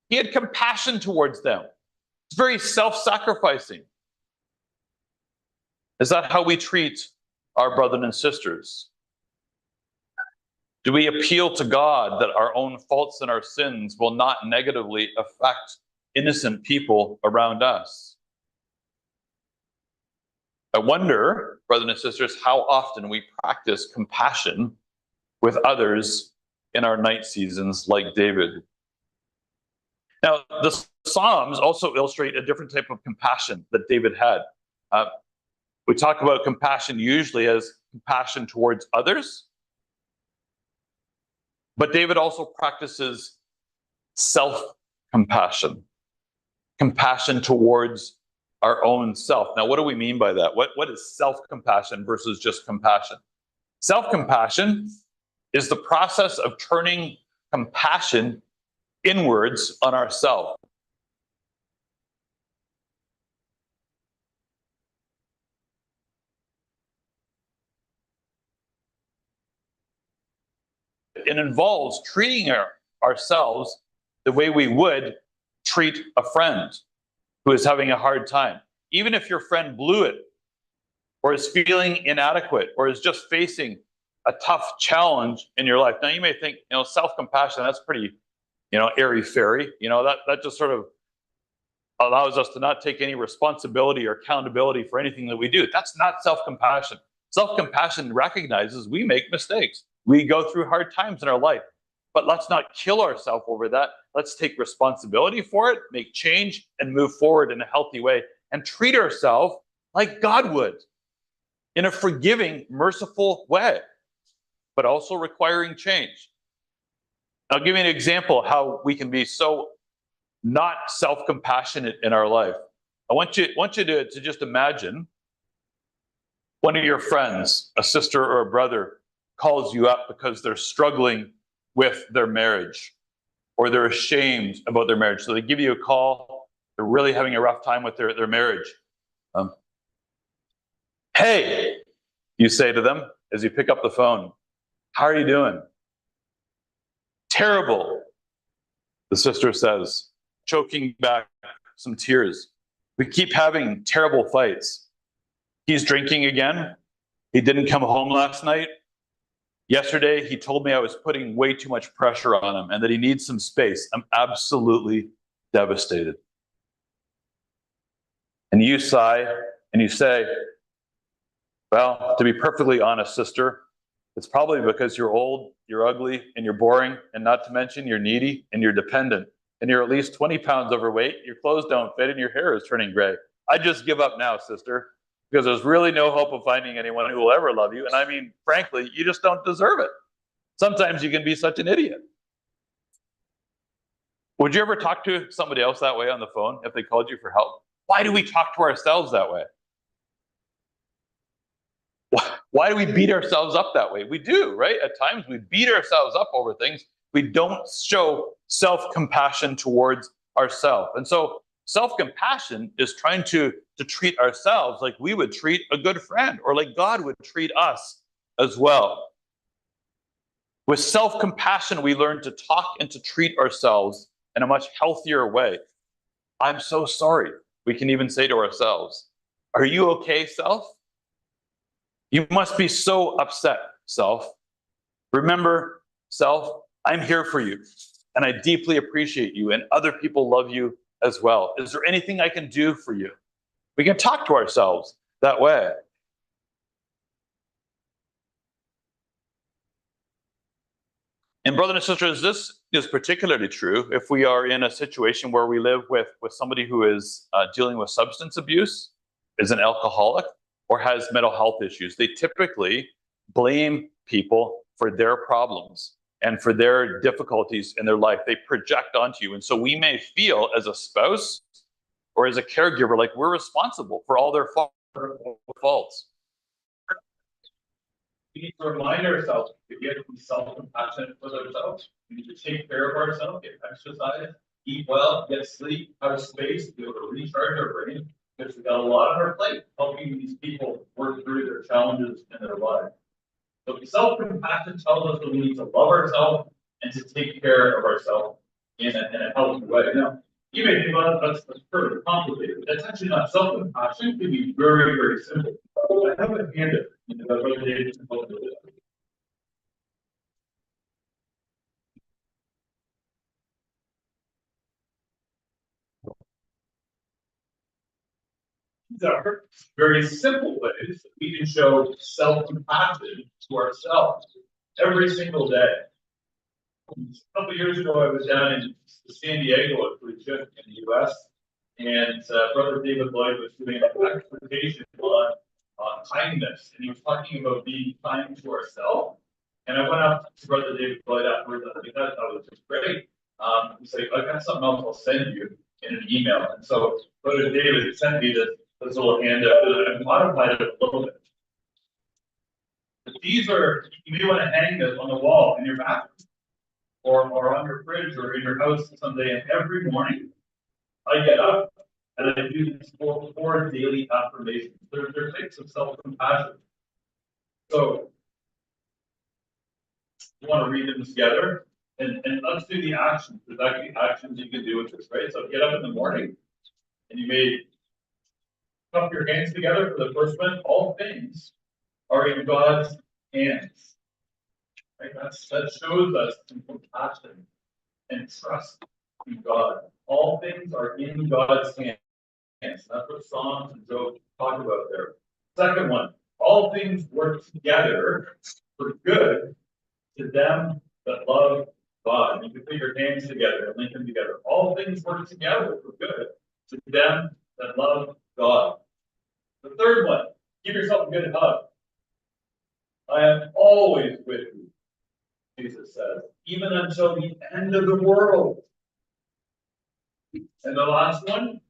He had compassion towards them. It's very self-sacrificing. Is that how we treat our brothers and sisters? Do we appeal to God that our own faults and our sins will not negatively affect innocent people around us? I wonder, brothers and sisters, how often we practice compassion with others in our night seasons like David. Now, the Psalms also illustrate a different type of compassion that David had. We talk about compassion usually as compassion towards others, but David also practices self-compassion, compassion towards our own self. Now, what do we mean by that? What is self-compassion versus just compassion? Self-compassion is the process of turning compassion inwards on ourselves. It involves treating ourselves the way we would treat a friend who is having a hard time. Even if your friend blew it, or is feeling inadequate, or is just facing a tough challenge in your life. Now you may think, self-compassion, that's pretty, airy-fairy. That just sort of allows us to not take any responsibility or accountability for anything that we do. That's not self-compassion. Self-compassion recognizes we make mistakes. We go through hard times in our life, but let's not kill ourselves over that. Let's take responsibility for it, make change, and move forward in a healthy way, and treat ourselves like God would, in a forgiving, merciful way, but also requiring change. I'll give you an example of how we can be so not self-compassionate in our life. I want you to just imagine one of your friends, a sister or a brother, calls you up because they're struggling with their marriage, or they're ashamed about their marriage. So they give you a call, they're really having a rough time with their marriage. Hey, you say to them as you pick up the phone, how are you doing? Terrible, the sister says, choking back some tears. We keep having terrible fights. He's drinking again. He didn't come home last night. Yesterday, he told me I was putting way too much pressure on him and that he needs some space. I'm absolutely devastated. And you sigh and you say, well, to be perfectly honest, sister, it's probably because you're old, you're ugly, and you're boring, and not to mention you're needy and you're dependent, and you're at least 20 pounds overweight, your clothes don't fit, and your hair is turning gray. I just give up now, sister, because there's really no hope of finding anyone who will ever love you. And I mean, frankly, you just don't deserve it. Sometimes you can be such an idiot. Would you ever talk to somebody else that way on the phone if they called you for help? Why do we talk to ourselves that way? Why do we beat ourselves up that way? We do, right? At times we beat ourselves up over things. We don't show self-compassion towards ourselves. And so self-compassion is trying to treat ourselves like we would treat a good friend, or like God would treat us as well. With self-compassion, we learn to talk and to treat ourselves in a much healthier way. I'm so sorry. We can even say to ourselves, are you okay, self? You must be so upset, self. Remember, self, I'm here for you, and I deeply appreciate you, and other people love you as well. Is there anything I can do for you? We can talk to ourselves that way. And brothers and sisters, this is particularly true if we are in a situation where we live with somebody who is dealing with substance abuse, is an alcoholic, or has mental health issues. They typically blame people for their problems and for their difficulties in their life. They project onto you. And so we may feel as a spouse or as a caregiver like we're responsible for all their faults. We need to remind ourselves to be self-compassionate with ourselves. We need to take care of ourselves, get exercise, eat well, get sleep, have space to be able to recharge our brain, because we've got a lot on our plate helping these people work through their challenges in their lives. So self-compassion tells us that we need to love ourselves and to take care of ourselves in a healthy way. Now, you may think, well, that's pretty complicated, but that's actually not. Self-compassion. It can be very, very simple. I have a hand up. These are very simple ways that we can show self-compassion to ourselves every single day. A couple of years ago, I was down in San Diego at Cruise in the U.S., and Brother David Lloyd was doing an exhortation on kindness, and he was talking about being kind to ourselves. And I went up to Brother David Lloyd afterwards, and I thought that was just great. He's like, I got something else I'll send you in an email. And so Brother David sent me this little handout, and I modified it a little bit. The these are, you may want to hang this on the wall in your bathroom or on your fridge or in your house someday. And every morning I get up and I do these four daily affirmations. They're types of self-compassion. So you want to read them together and let's do the actions. There's actually actions you can do with this, right? So get up in the morning and you may cup your hands together for the first one. All things are in God's hands. Right? That shows us some compassion and trust in God. All things are in God's hands. That's what Psalms and Job talk about there. Second one, all things work together for good to them that love God. You can put your hands together and link them together. All things work together for good to them that love God. The third one, give yourself a good hug. I am always with you, Jesus says, even until the end of the world. And the last one,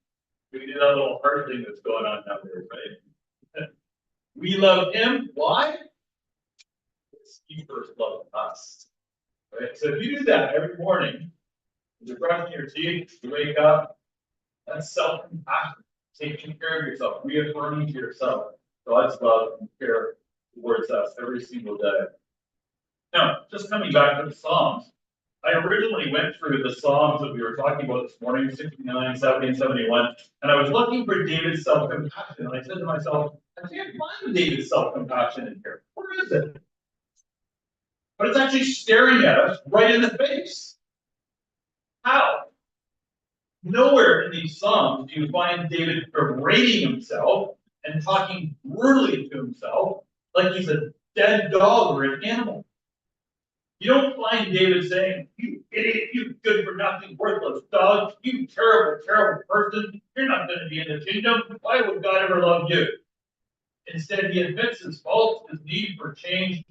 we can do that little heart thing that's going on down there, right? We love him. Why? Because he first loved us. Right? So if you do that every morning, you're brushing your teeth, you wake up, that's self-compassion, taking care of yourself, reaffirming to yourself God's love and care towards us every single day. Now, just coming back to the Psalms, I originally went through the Psalms that we were talking about this morning, 69, 70, and 71, and I was looking for David's self-compassion, and I said to myself, I can't find David's self-compassion in here. Where is it? But it's actually staring at us right in the face. How? Nowhere in these Psalms do you find David berating himself and talking brutally to himself like he's a dead dog or an animal. You don't find David saying, you idiot, you good for nothing, worthless dog, you terrible, terrible person, you're not going to be in the kingdom. Why would God ever love you? Instead, he admits his faults, his need for change,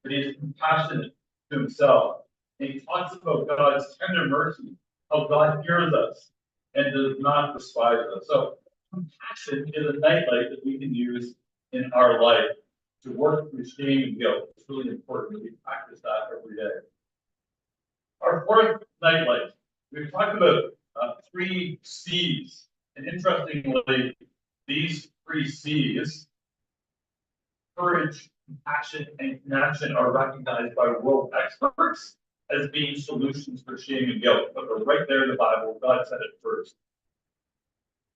but he is compassionate to himself. And he talks about God's tender mercy, how God hears us and does not despise us. So compassion is a nightlight that we can use in our life to work through shame and guilt. It's really important that we practice that every day. Our fourth nightlight, we've talked about 3 C's. And interestingly, these 3 C's, courage, compassion, and connection, are recognized by world experts as being solutions for shame and guilt. But they're right there in the Bible. God said it first.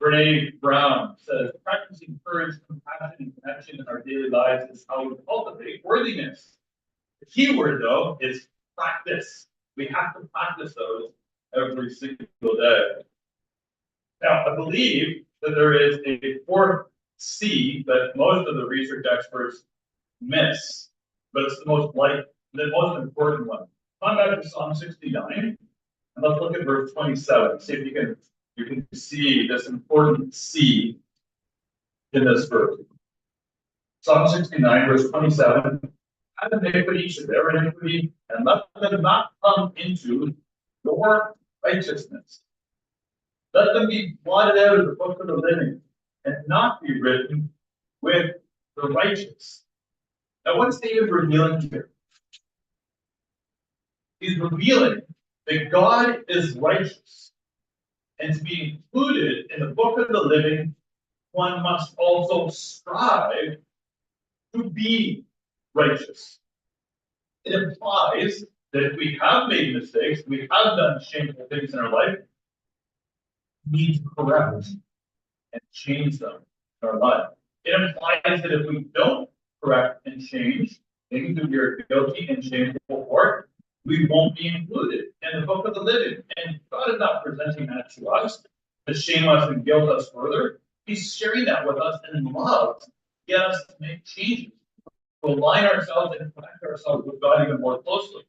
Brene Brown says, practicing courage, compassion, and connection in our daily lives is how we cultivate worthiness. The key word, though, is practice. We have to practice those every single day. Now, I believe that there is a 4th C that most of the research experts miss, but it's the most important one. Come back to Psalm 69, and let's look at verse 27. See if you can see this important C in this verse. Psalm 69, verse 27. Have iniquity should bear iniquity, and let them not come into your righteousness. Let them be blotted out of the book of the living, and not be written with the righteous. Now, what's David revealing here? He's revealing that God is righteous. And to be included in the book of the living, one must also strive to be righteous. It implies that if we have made mistakes, we have done shameful things in our life, we need to correct and change them in our life. It implies that if we don't correct and change things that we are guilty and shameful for, we won't be included in the book of the living. And God is not presenting that to us to shame us and guilt us further. He's sharing that with us in love to get us to make changes, to align ourselves and connect ourselves with God even more closely.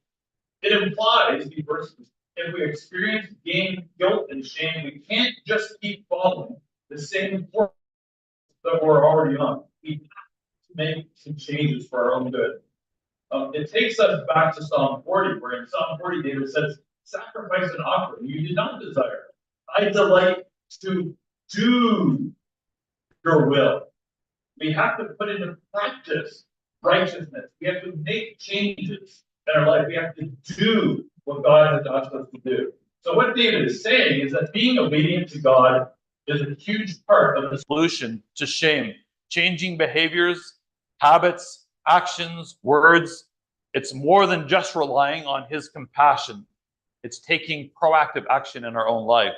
It implies, these verses, if we experience guilt and shame, we can't just keep following the same course that we're already on. We have to make some changes for our own good. It takes us back to Psalm 40, where in Psalm 40, David says, sacrifice and offering you did not desire. I delight to do your will. We have to put into practice righteousness. We have to make changes in our life. We have to do what God has asked us to do. So what David is saying is that being obedient to God is a huge part of the solution to shame. Changing behaviors, habits, actions, words. It's more than just relying on his compassion. It's taking proactive action in our own life.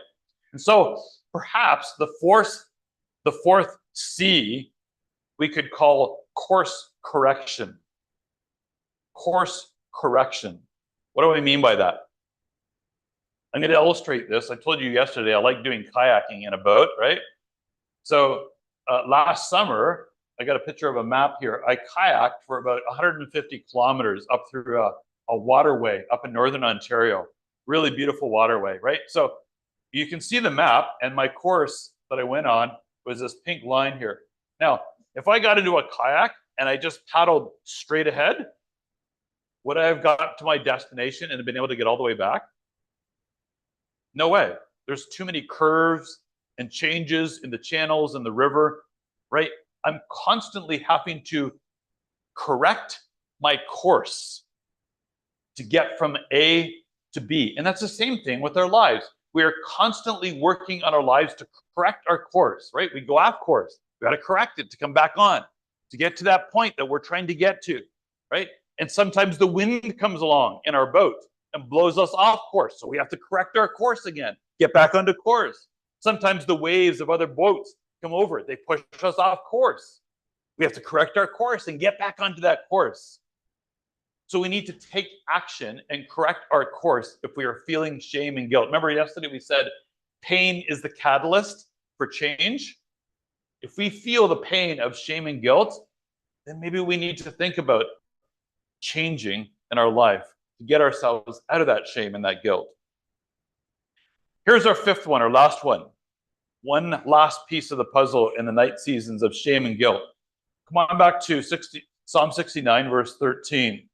And so perhaps the fourth C we could call course correction. Course correction. What do I mean by that? I'm going to illustrate this. I told you yesterday I like doing kayaking in a boat, right? So last summer, I got a picture of a map here. I kayaked for about 150 kilometers up through a waterway up in northern Ontario. Really beautiful waterway, right? So you can see the map, and my course that I went on was this pink line here. Now, if I got into a kayak and I just paddled straight ahead, would I have got to my destination and been able to get all the way back? No way. There's too many curves and changes in the channels and the river, right? I'm constantly having to correct my course to get from A to B. And that's the same thing with our lives. We are constantly working on our lives to correct our course, right? We go off course. We got to correct it to come back on, to get to that point that we're trying to get to, right? And sometimes the wind comes along in our boat and blows us off course. So we have to correct our course again, get back onto course. Sometimes the waves of other boats come over. They push us off course. We have to correct our course and get back onto that course. So we need to take action and correct our course if we are feeling shame and guilt. Remember yesterday we said pain is the catalyst for change. If we feel the pain of shame and guilt, then maybe we need to think about changing in our life to get ourselves out of that shame and that guilt. Here's our fifth one, our last one. One last piece of the puzzle in the night seasons of shame and guilt. Come on back to Psalm 69, verse 13.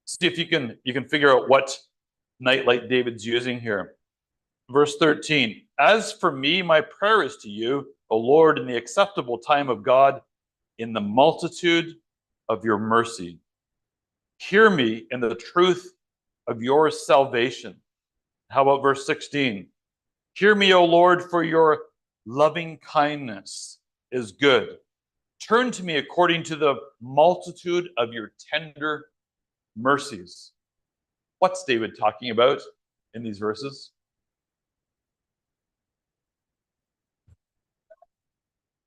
See if you can figure out what nightlight David's using here. Verse 13. As for me, my prayer is to you, O Lord, in the acceptable time of God, in the multitude of your mercy. Hear me in the truth of your salvation. How about verse 16? Hear me, O Lord, for your loving kindness is good. Turn to me according to the multitude of your tender mercies. What's David talking about in these verses?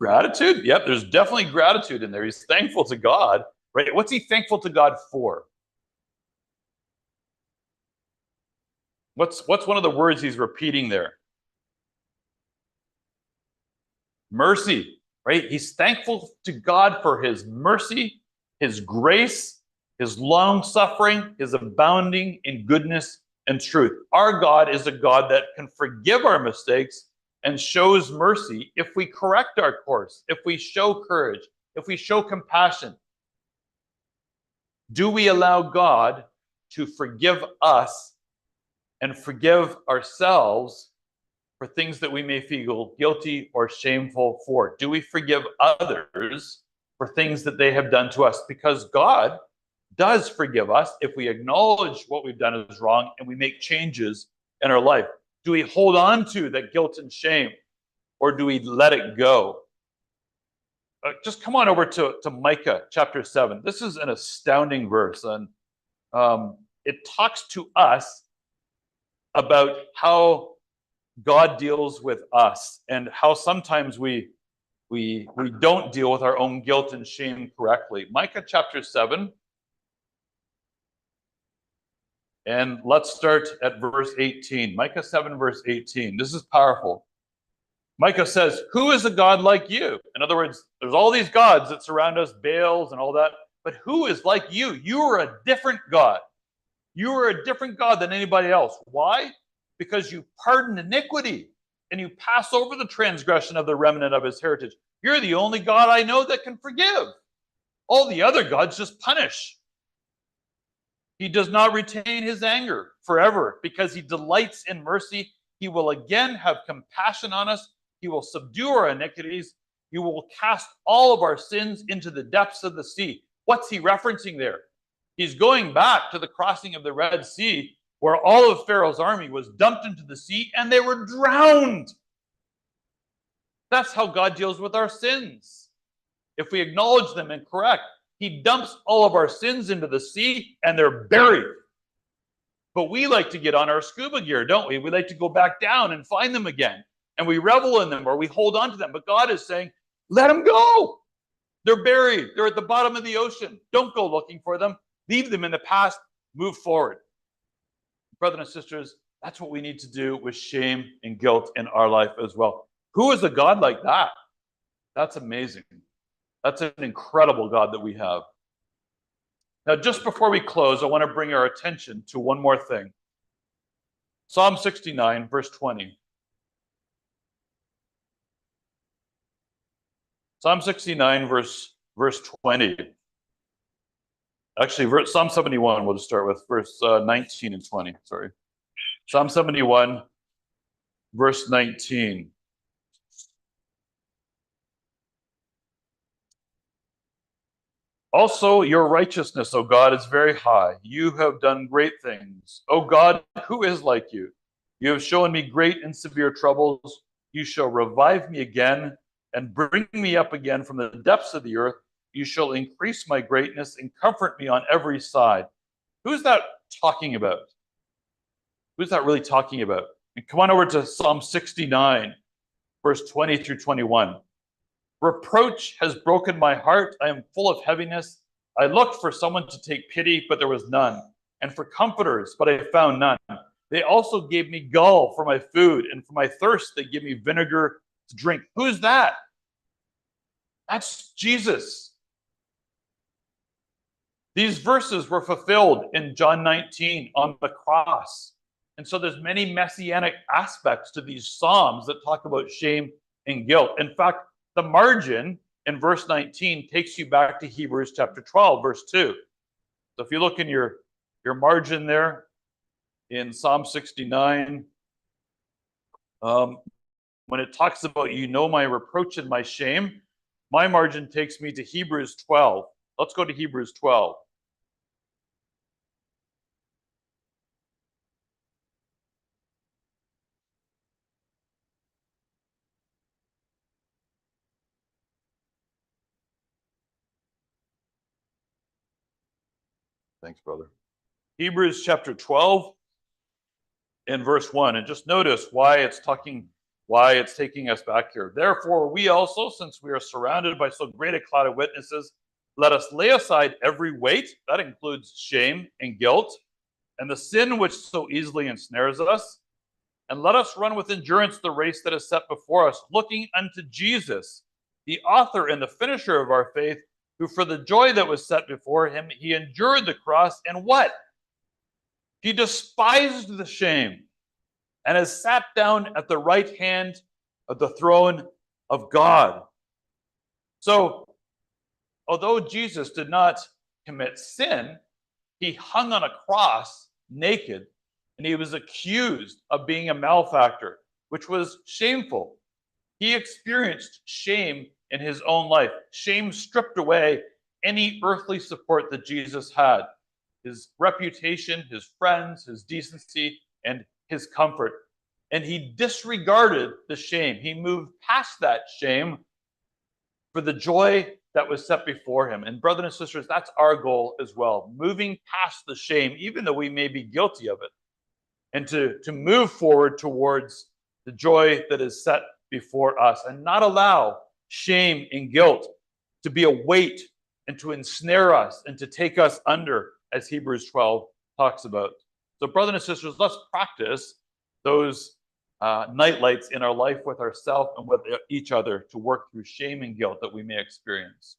Gratitude. Yep, there's definitely gratitude in there. He's thankful to God, right? What's he thankful to God for? What's one of the words he's repeating there? Mercy, right? He's thankful to God for his mercy, his grace, his long suffering, his abounding in goodness and truth. Our God is a God that can forgive our mistakes and shows mercy if we correct our course, if we show courage, if we show compassion. Do we allow God to forgive us and forgive ourselves for things that we may feel guilty or shameful for? Do we forgive others for things that they have done to us? Because God does forgive us if we acknowledge what we've done is wrong and we make changes in our life. Do we hold on to that guilt and shame, or do we let it go? Just come on over to Micah chapter 7. This is an astounding verse, and it talks to us about how God deals with us and how sometimes we don't deal with our own guilt and shame correctly. Micah chapter 7. And let's start at verse 18. Micah 7, verse 18. This is powerful. Micah says, who is a God like you? In other words, there's all these gods that surround us, Baals and all that. But who is like you? You are a different God. You are a different God than anybody else. Why? Because you pardon iniquity and you pass over the transgression of the remnant of his heritage. You're the only God I know that can forgive. All the other gods just punish. He does not retain his anger forever because he delights in mercy. He will again have compassion on us. He will subdue our iniquities. He will cast all of our sins into the depths of the sea. What's he referencing there? He's going back to the crossing of the Red Sea, where all of Pharaoh's army was dumped into the sea and they were drowned. That's how God deals with our sins. If we acknowledge them and correct, he dumps all of our sins into the sea and they're buried. But we like to get on our scuba gear, don't we? We like to go back down and find them again. And we revel in them or we hold on to them. But God is saying, let them go. They're buried. They're at the bottom of the ocean. Don't go looking for them. Leave them in the past. Move forward. Brothers and sisters, that's what we need to do with shame and guilt in our life as well. Who is a God like that? That's amazing. That's an incredible God that we have. Now, just before we close, I want to bring our attention to one more thing. Psalm 69, verse 20. Psalm 69, verse 20. Actually, Psalm 71, we'll just start with verse 19 and 20. Sorry. Psalm 71, verse 19. Also, your righteousness, O God, is very high. You have done great things. O God, who is like you? You have shown me great and severe troubles. You shall revive me again and bring me up again from the depths of the earth. You shall increase my greatness and comfort me on every side. Who's that talking about? Who's that really talking about? And come on over to Psalm 69, verse 20 through 21. Reproach has broken my heart. I am full of heaviness. I looked for someone to take pity, but there was none, and for comforters, but I found none. They also gave me gall for my food, and for my thirst they give me vinegar to drink. Who's that? That's Jesus. These verses were fulfilled in John 19 on the cross. And so there's many messianic aspects to these Psalms that talk about shame and guilt. In fact, the margin in verse 19 takes you back to Hebrews chapter 12, verse 2. So if you look in your margin there in Psalm 69, when it talks about, you know, my reproach and my shame, my margin takes me to Hebrews 12. Let's go to Hebrews 12. Thanks, brother. Hebrews chapter 12 in verse 1. And just notice why it's taking us back here. Therefore, we also, since we are surrounded by so great a cloud of witnesses, let us lay aside every weight, that includes shame and guilt, and the sin which so easily ensnares us, and let us run with endurance the race that is set before us, looking unto Jesus, the author and the finisher of our faith, who for the joy that was set before him, he endured the cross, and what? He despised the shame, and has sat down at the right hand of the throne of God. So, although Jesus did not commit sin, he hung on a cross naked, and he was accused of being a malefactor, which was shameful. He experienced shame in his own life. Shame stripped away any earthly support that Jesus had. His reputation, his friends, his decency, and his comfort. And he disregarded the shame. He moved past that shame for the joy that was set before him. And brothers and sisters, that's our goal as well. Moving past the shame, even though we may be guilty of it. And to move forward towards the joy that is set before us. And not allow shame and guilt to be a weight and to ensnare us and to take us under, as Hebrews 12 talks about. So brothers and sisters, let's practice those night lights in our life with ourselves and with each other to work through shame and guilt that we may experience.